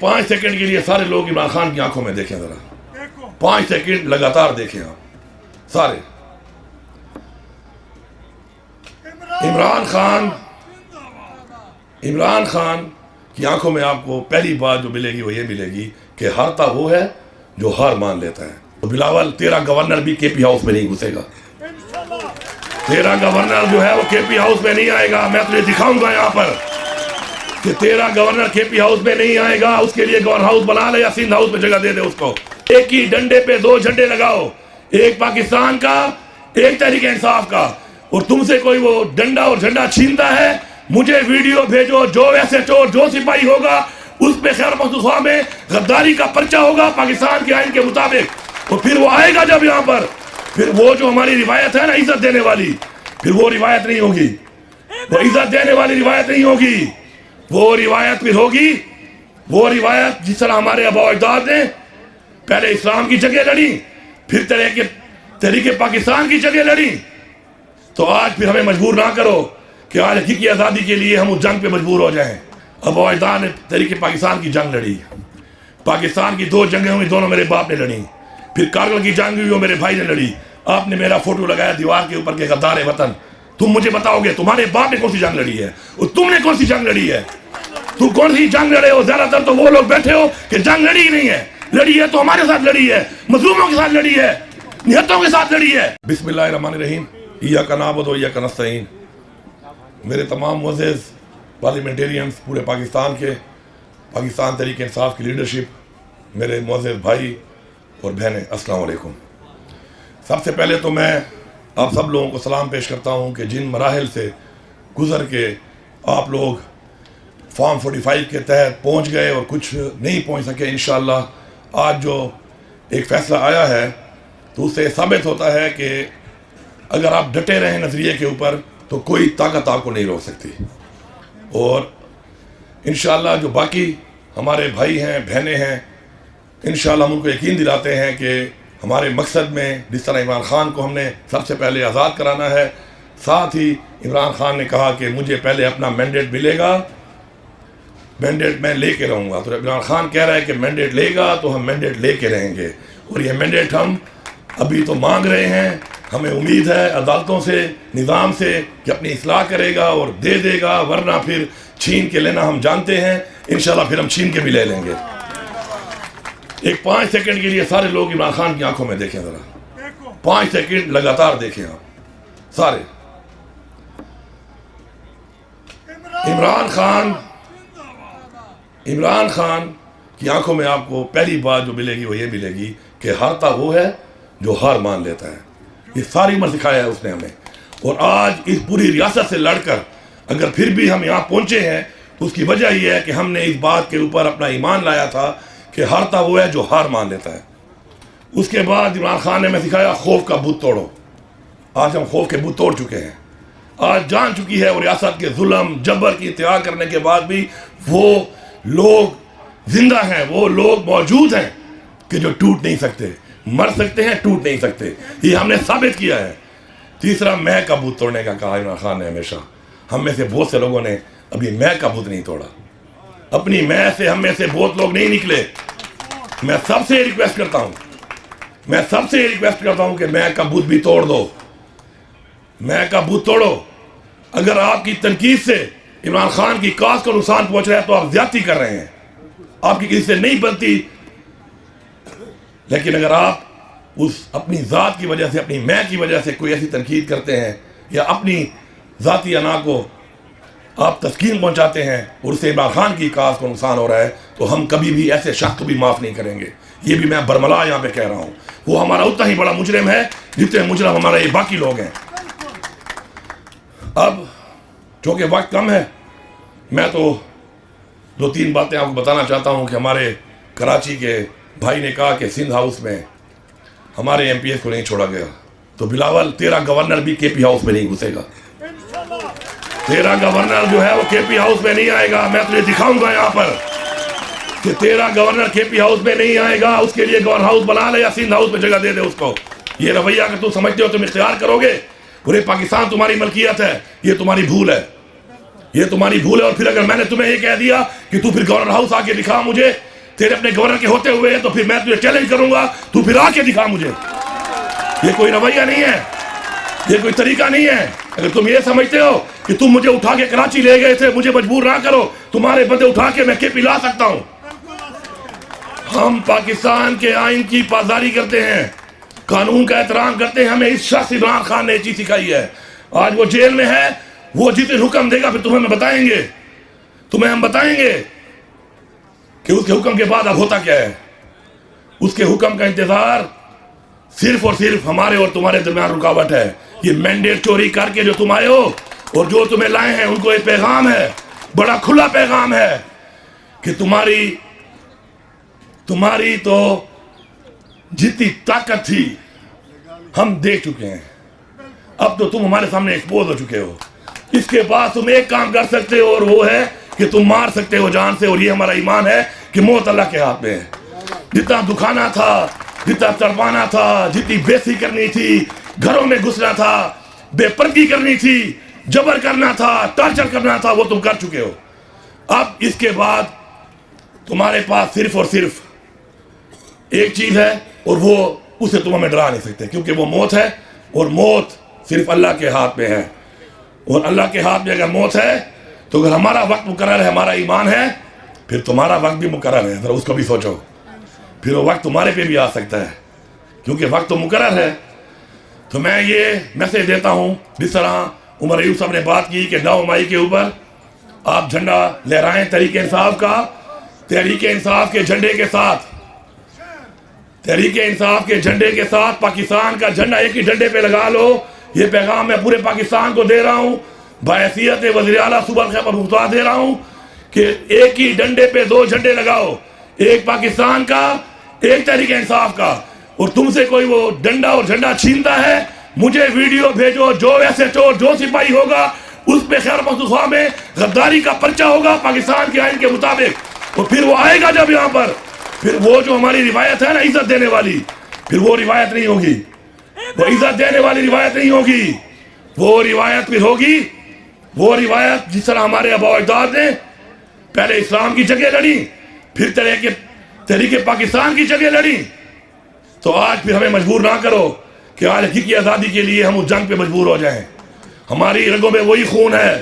5 second کے لیے سارے لوگ عمران خان کی آنکھوں میں دیکھیں ذرا 5 سیکنڈ لگاتار دیکھیں آپ سارے عمران خان کی آنکھوں میں آپ کو پہلی بات جو ملے گی وہ یہ ملے گی کہ ہارتا وہ ہے جو ہار مان لیتا ہے. تو بلاول تیرا گورنر بھی کے پی ہاؤس میں نہیں گھسے گا. تیرا گورنر جو ہے وہ کے پی ہاؤس میں نہیں آئے گا. میں تجھے دکھاؤں گا یہاں پر کہ تیرا گورنر کے پی ہاؤس میں نہیں آئے گا. اس کے لیے گورنر ہاؤس بنا لے یا سندھ ہاؤس میں جگہ دے دے اس کو. ایک ہی ڈنڈے پہ 2 جھنڈے لگاؤ, ایک پاکستان کا, ایک تحریک انصاف کا. اور تم سے کوئی وہ ڈنڈا اور جھنڈا چھینتا ہے, مجھے ویڈیو بھیجو. جو ایسے چور جو سپاہی ہوگا اس پہ خیر مخصوصہ میں غداری کا پرچہ ہوگا پاکستان کے آئین کے مطابق. اور پھر وہ آئے گا جب یہاں پر, پھر وہ جو ہماری روایت ہے نا عزت دینے والی, پھر وہ روایت نہیں ہوگی. وہ عزت دینے والی روایت نہیں ہوگی. وہ روایت پھر ہوگی وہ روایت جس طرح ہمارے آباء و اجداد نے پہلے اسلام کی جنگیں لڑی, پھر تحریک پاکستان کی جنگیں لڑی. تو آج پھر ہمیں مجبور نہ کرو کہ آج حقیقی آزادی کے لیے ہم اس جنگ پہ مجبور ہو جائیں. آباء و اجداد نے تحریک پاکستان کی جنگ لڑی. پاکستان کی 2 جنگیں ہوئی, دونوں میرے باپ نے لڑی. پھر کارگل کی جنگ ہوئی, وہ میرے بھائی نے لڑی. آپ نے میرا فوٹو لگایا دیوار کے اوپر کہ غدار وطن. تم مجھے بتاؤ گے تمہارے باپ نے کون سی جنگ لڑی ہے اور تم نے کون سی جنگ لڑی ہے؟ تم کون سی جنگ لڑے ہو؟ زیادہ تر تو وہ لوگ بیٹھے ہو کہ جنگ لڑی ہی نہیں ہے. لڑی ہے تو ہمارے ساتھ لڑی ہے, مظلوموں کے ساتھ لڑی ہے, نہتوں کے ساتھ لڑی ہے. بسم اللہ الرحمن الرحیم. ایاک نعبد و ایاک نستعین. میرے تمام معزز پارلیمنٹیرینز پورے پاکستان کے, پاکستان تحریک انصاف کی لیڈرشپ, میرے معزز بھائی اور بہنیں, السلام علیکم. سب سے پہلے تو میں آپ سب لوگوں کو سلام پیش کرتا ہوں کہ جن مراحل سے گزر کے آپ لوگ فارم 45 کے تحت پہنچ گئے اور کچھ نہیں پہنچ سکے, انشاءاللہ آج جو ایک فیصلہ آیا ہے تو اس سے ثابت ہوتا ہے کہ اگر آپ ڈٹے رہیں نظریے کے اوپر تو کوئی طاقت آپ کو نہیں روک سکتی. اور انشاءاللہ جو باقی ہمارے بھائی ہیں, بہنیں ہیں, انشاءاللہ ہم ان کو یقین دلاتے ہیں کہ ہمارے مقصد میں جس طرح عمران خان کو ہم نے سب سے پہلے آزاد کرانا ہے, ساتھ ہی عمران خان نے کہا کہ مجھے پہلے اپنا مینڈیٹ ملے گا, مینڈیٹ میں لے کے رہوں گا. تو عمران خان کہہ رہا ہے کہ مینڈیٹ لے گا تو ہم مینڈیٹ لے کے رہیں گے. اور یہ مینڈیٹ ہم ابھی تو مانگ رہے ہیں. ہمیں امید ہے عدالتوں سے, نظام سے کہ اپنی اصلاح کرے گا اور دے دے گا, ورنہ پھر چھین کے لینا ہم جانتے ہیں. انشاءاللہ پھر ہم چھین کے بھی لے لیں گے. ایک 5 سیکنڈ کے لیے سارے لوگ عمران خان کی آنکھوں میں دیکھیں ذرا 5 سیکنڈ لگاتار دیکھیں آپ سارے. عمران خان کی آنکھوں میں آپ کو پہلی بات جو ملے گی وہ یہ ملے گی کہ ہارتا وہ ہے جو ہار مان لیتا ہے. یہ ساری عمر سکھایا ہے اس نے ہمیں. اور آج اس پوری ریاست سے لڑ کر اگر پھر بھی ہم یہاں پہنچے ہیں تو اس کی وجہ یہ ہے کہ ہم نے اس بات کے اوپر اپنا ایمان لایا تھا کہ ہارتا وہ ہے جو ہار مان لیتا ہے. اس کے بعد عمران خان نے ہمیں سکھایا خوف کا بت توڑو. آج ہم خوف کے بت توڑ چکے ہیں. آج جان چکی ہے اور ریاست کے ظلم جبر کی انتہا کرنے کے بعد بھی وہ لوگ زندہ ہیں, وہ لوگ موجود ہیں کہ جو ٹوٹ نہیں سکتے. مر سکتے ہیں, ٹوٹ نہیں سکتے. یہ ہم نے ثابت کیا ہے. تیسرا میں کا بت توڑنے کا کہا عمران خان نے ہمیشہ. ہم میں سے بہت سے لوگوں نے ابھی میں کا بت نہیں توڑا. اپنی میں سے ہم میں سے بہت لوگ نہیں نکلے. میں سب سے ریکویسٹ کرتا ہوں کہ میں کا بت بھی توڑ دو. میں کا بت توڑو. اگر آپ کی تنقید سے عمران خان کی کاز کو نقصان پہنچ رہا ہے تو آپ زیادتی کر رہے ہیں. آپ کی کسی سے نہیں بنتی. لیکن اگر آپ اس اپنی ذات کی وجہ سے, اپنی میں کی وجہ سے کوئی ایسی تنقید کرتے ہیں یا اپنی ذاتی انا کو آپ تسکین پہنچاتے ہیں اور اس سے عمران خان کی کاز کو نقصان ہو رہا ہے تو ہم کبھی بھی ایسے شخص کو بھی معاف نہیں کریں گے. یہ بھی میں برملا یہاں پہ کہہ رہا ہوں. وہ ہمارا اتنا ہی بڑا مجرم ہے جتنے مجرم ہمارے یہ باقی لوگ ہیں. اب چونکہ وقت کم ہے, میں تو 2-3 باتیں آپ کو بتانا چاہتا ہوں کہ ہمارے کراچی کے بھائی نے کہا کہ سندھ ہاؤس میں ہمارے ایم پی ایس کو نہیں چھوڑا گیا. تو بلاول تیرا گورنر بھی کے پی ہاؤس میں نہیں گھسے گا. تیرا گورنر جو ہے وہ کے پی ہاؤس میں نہیں آئے گا. میں تجھے دکھاؤں گا یہاں پر کہ تیرا گورنر کے پی ہاؤس میں نہیں آئے گا. اس کے لیے گورنر ہاؤس بنا لے یا سندھ ہاؤس میں جگہ دے دے اس کو. یہ رویہ اگر تم سمجھتے ہو تم اختیار کرو گے, پورے پاکستان تمہاری ملکیت ہے, یہ تمہاری بھول ہے. یہ تمہاری بھول ہے. اور پھر اگر میں نے تمہیں یہ کہہ دیا کہ تو پھر گورنر ہاؤس آ کے دکھا مجھے تیرے اپنے گورنر کے ہوتے ہوئے تو پھر میں تجھے چیلنج کروں گا, تو پھر آ کے دکھا مجھے. یہ کوئی رویہ نہیں ہے, یہ کوئی طریقہ نہیں ہے. اگر تم یہ سمجھتے ہو کہ تم مجھے اٹھا کے کراچی لے گئے تھے, مجھے مجبور نہ کرو, تمہارے بندے اٹھا کے میں KP لا سکتا ہوں. ہم پاکستان کے آئین کی پاسداری کرتے ہیں, قانون کا احترام کرتے ہیں. ہمیں اس شخص عمران خان نے یہ چیز سکھائی ہے. آج وہ جیل میں ہے, وہ جس دن حکم دے گا پھر تمہیں ہم بتائیں گے کہ اس کے حکم کے بعد اب ہوتا کیا ہے. اس کے حکم کا انتظار صرف اور صرف ہمارے اور تمہارے درمیان رکاوٹ ہے. یہ مینڈیٹ چوری کر کے جو تم آئے ہو اور جو تمہیں لائے ہیں, ان کو ایک پیغام ہے, بڑا کھلا پیغام ہے کہ تمہاری تو جتنی طاقت تھی ہم دیکھ چکے ہیں. اب تو تم ہمارے سامنے ایکسپوز ہو چکے ہو. اس کے بعد تم ایک کام کر سکتے ہو, اور وہ ہے کہ تم مار سکتے ہو جان سے. اور یہ ہمارا ایمان ہے کہ موت اللہ کے ہاتھ میں ہے. جتنا دکھانا تھا, جتنا تڑپانا تھا, جتنی بےزتی کرنی تھی, گھروں میں گھسنا تھا, بے پردگی کرنی تھی, جبر کرنا تھا, ٹارچر کرنا تھا, وہ تم کر چکے ہو. اب اس کے بعد تمہارے پاس صرف اور صرف ایک چیز ہے, اور وہ اسے تم ہمیں ڈرا نہیں سکتے, کیونکہ وہ موت ہے. اور موت صرف اللہ کے ہاتھ میں ہے. اور اللہ کے ہاتھ میں اگر موت ہے تو اگر ہمارا وقت مقرر ہے, ہمارا ایمان ہے, پھر تمہارا وقت بھی مقرر ہے. ذرا اس کو بھی سوچو, پھر وہ وقت تمہارے پہ بھی آ سکتا ہے, کیونکہ وقت تو مقرر ہے. تو میں یہ میسج دیتا ہوں, جس طرح عمر ایوب صاحب نے بات کی کہ 9 مئی کے اوپر آپ جھنڈا لہرائیں تحریک انصاف کا. تحریک انصاف کے جھنڈے کے ساتھ, تحریک انصاف کے جھنڈے کے ساتھ پاکستان کا جھنڈا ایک ہی ڈنڈے پہ لگا لو. یہ پیغام میں پورے پاکستان کو دے رہا ہوں, بحیثیت وزیر اعلیٰ صوبہ خیبر پختونخوا دے رہا ہوں کہ ایک ہی ڈنڈے پہ 2 جھنڈے لگاؤ, ایک پاکستان کا, ایک تحریک انصاف کا. اور تم سے کوئی وہ ڈنڈا اور جھنڈا چھینتا ہے, مجھے ویڈیو بھیجو. جو ایسے چور, جو سپاہی ہوگا اس پہ خیبر پختونخوا میں غداری کا پرچہ ہوگا پاکستان کے آئین کے مطابق. اور پھر وہ آئے گا جب یہاں پر, پھر وہ جو ہماری روایت ہے نا عزت دینے والی, پھر وہ روایت نہیں ہوگی, وہ عزت دینے والی روایت نہیں ہوگی. وہ روایت پھر ہوگی, وہ روایت جس طرح ہمارے آباء و اجداد نے پہلے اسلام کی جگہ لڑی, پھر تحریک پاکستان کی جگہ لڑی. تو آج پھر ہمیں مجبور نہ کرو کہ آج حقیقی آزادی کے لیے ہم اس جنگ پہ مجبور ہو جائیں. ہماری رگوں میں وہی خون ہے.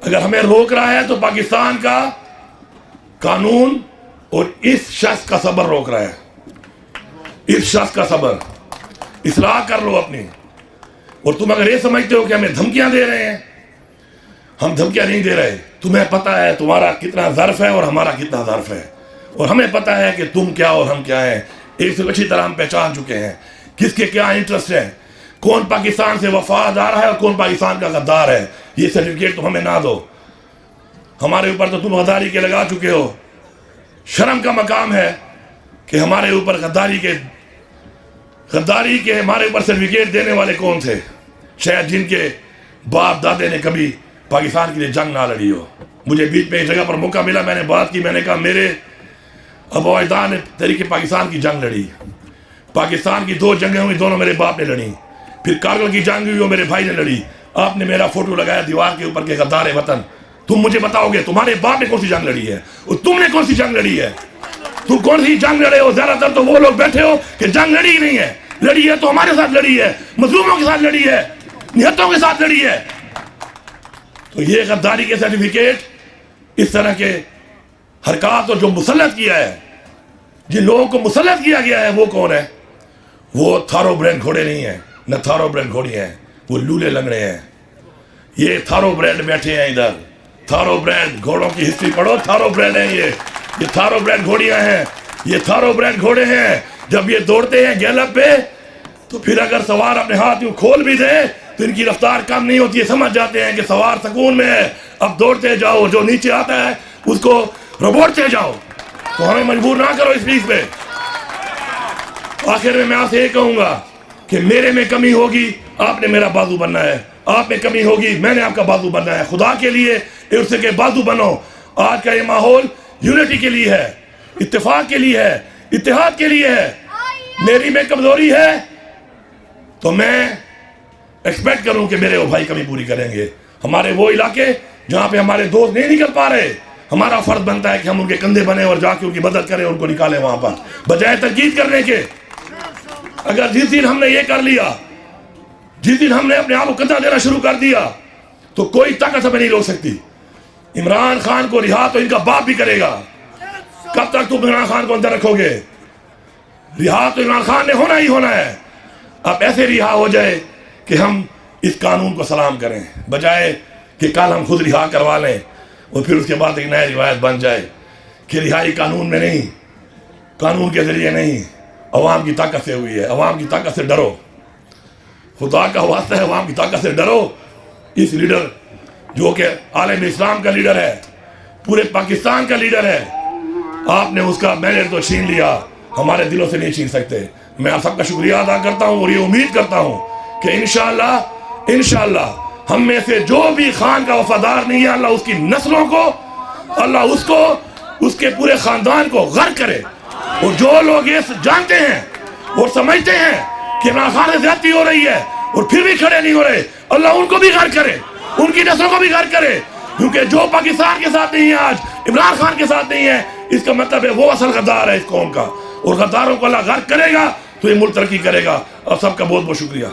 اگر ہمیں روک رہا ہے تو پاکستان کا قانون اور اس شخص کا صبر روک رہا ہے. اس شخص کا صبر, اصلاح کر لو اپنی. اور تم اگر یہ سمجھتے ہو کہ ہمیں دھمکیاں دے رہے ہیں, ہم دھمکیاں نہیں دے رہے. تمہیں پتا ہے تمہارا کتنا ظرف ہے اور ہمارا کتنا ظرف ہے, اور ہمیں پتا ہے کہ تم کیا اور ہم کیا ہیں. ایک سے اچھی طرح ہم پہچان چکے ہیں کس کے کیا انٹرسٹ ہیں, کون پاکستان سے وفادار ہے اور کون پاکستان کا غدار ہے. یہ سرٹیفکیٹ تم ہمیں نہ دو. ہمارے اوپر تو تم غداری کے لگا چکے ہو. شرم کا مقام ہے کہ ہمارے اوپر غداری کے ہمارے اوپر سرٹیفکیٹ دینے والے کون تھے. شاید جن کے باپ دادے نے کبھی پاکستان کے لیے جنگ نہ لڑی ہو. مجھے بیچ میں ایک جگہ پر موقع ملا, میں نے بات کی, میں نے کہا میرے آباء و اجداد نے تحریک پاکستان کی جنگ لڑی. پاکستان کی 2 جنگیں ہوئی, دونوں میرے باپ نے لڑی. پھر کارگل کی جنگ ہوئی, وہ میرے بھائی نے لڑی. آپ نے میرا فوٹو لگایا دیوار کے اوپر کہ غدار وطن. تم مجھے بتاؤ گے تمہارے باپ نے کون سی جنگ لڑی ہے اور تم نے کون سی جنگ لڑی ہے؟ تم کون سی جنگ لڑے ہو؟ زیادہ تر تو وہ لوگ بیٹھے ہو کہ جنگ لڑی ہی نہیں ہے. لڑی ہے تو ہمارے ساتھ لڑی ہے, مظلوموں کے ساتھ لڑی ہے, نہتوں کے ساتھ لڑی ہے. تو یہ غداری کے سرٹیفکیٹ, اس طرح کے حرکات اور جو مسلط کیا ہے, جن لوگوں کو مسلط کیا گیا ہے, وہ کون ہے؟ وہ تھارو برینڈ گھوڑے نہیں ہیں, نہ تھارو برینڈ گھوڑی ہیں, وہ لولے لنگڑے ہیں. یہ تھارو برینڈ بیٹھے ہیں ادھر. تھارو برینڈ گھوڑوں کی ہسٹری پڑھو, تھارو برینڈ ہیں یہ تھارو برینڈ گھوڑیاں ہیں, یہ تھارو برینڈ گھوڑے ہیں. جب یہ دوڑتے ہیں گیلپ پہ تو پھر اگر سوار اپنے ہاتھ یوں کھول بھی دے تو ان کی رفتار کم نہیں ہوتی ہے. سمجھ جاتے ہیں کہ سوار سکون میں ہے, اب دوڑتے جاؤ, جو نیچے آتا ہے اس کو ربوڑتے جاؤ. تو ہمیں مجبور نہ کرو اس چیز پہ. آخر میں آپ سے یہ کہوں گا کہ میرے میں کمی ہوگی, آپ نے میرا بازو بننا ہے. آپ میں کمی ہوگی, میں نے آپ کا بازو بننا ہے. خدا کے لیے اس کے بازو بنو. آج کا یہ ماحول یونٹی کے لیے ہے, اتفاق کے لیے ہے, اتحاد کے لیے ہے. میری میں کمزوری ہے تو میں ایکسپیکٹ کروں کہ میرے وہ بھائی کمی پوری کریں گے. ہمارے وہ علاقے جہاں پہ ہمارے دوست نہیں نکل پا رہے, ہمارا فرض بنتا ہے کہ ہم ان کے کندھے بنے اور جا کے ان کی مدد کریں، ان کو نکالیں وہاں پر، بجائے تنقید کرنے کے۔ اگر جس دن ہم نے یہ کر لیا، جس دن ہم نے اپنے آپ کو کندھا دینا شروع کر دیا، تو کوئی طاقت ہمیں نہیں روک سکتی۔ عمران خان کو رہا تو ان کا باپ بھی کرے گا۔ کب تک تم عمران خان کو اندر رکھو گے؟ رہا تو عمران خان نے ہونا ہی ہونا ہے۔ اب ایسے رہا ہو جائے کہ ہم اس قانون کو سلام کریں، بجائے کہ کل ہم خود رہا کروا لیں اور پھر اس کے بعد ایک نئی روایت بن جائے کہ رہائی قانون میں نہیں، قانون کے ذریعے نہیں، عوام کی طاقت سے ہوئی ہے۔ عوام کی طاقت سے ڈرو، خدا کا واسطہ ہے، عوام کی طاقت سے ڈرو۔ اس لیڈر جو کہ عالم اسلام کا لیڈر ہے، پورے پاکستان کا لیڈر ہے، آپ نے اس کا مینڈیٹ تو چھین لیا، ہمارے دلوں سے نہیں چھین سکتے۔ میں آپ سب کا شکریہ ادا کرتا ہوں اور یہ امید کرتا ہوں کہ انشاءاللہ ہم میں سے جو بھی خان کا وفادار نہیں ہے، اللہ اس کی نسلوں کو، اللہ اس کو، اس کے پورے خاندان کو غرق کرے۔ اور جو لوگ یہ جانتے ہیں اور سمجھتے ہیں کہ عمران خان سے زیادتی ہو رہی ہے اور پھر بھی کھڑے نہیں ہو رہے، اللہ ان کو بھی غرق کرے، ان کی نسلوں کو بھی غرق کرے، کیونکہ جو پاکستان کے ساتھ نہیں ہے آج، عمران خان کے ساتھ نہیں ہے، اس کا مطلب ہے وہ اصل غدار ہے اس قوم کا، اور غداروں کو اللہ غرق کرے گا تو یہ ملک ترقی کرے گا۔ اور سب کا بہت بہت شکریہ۔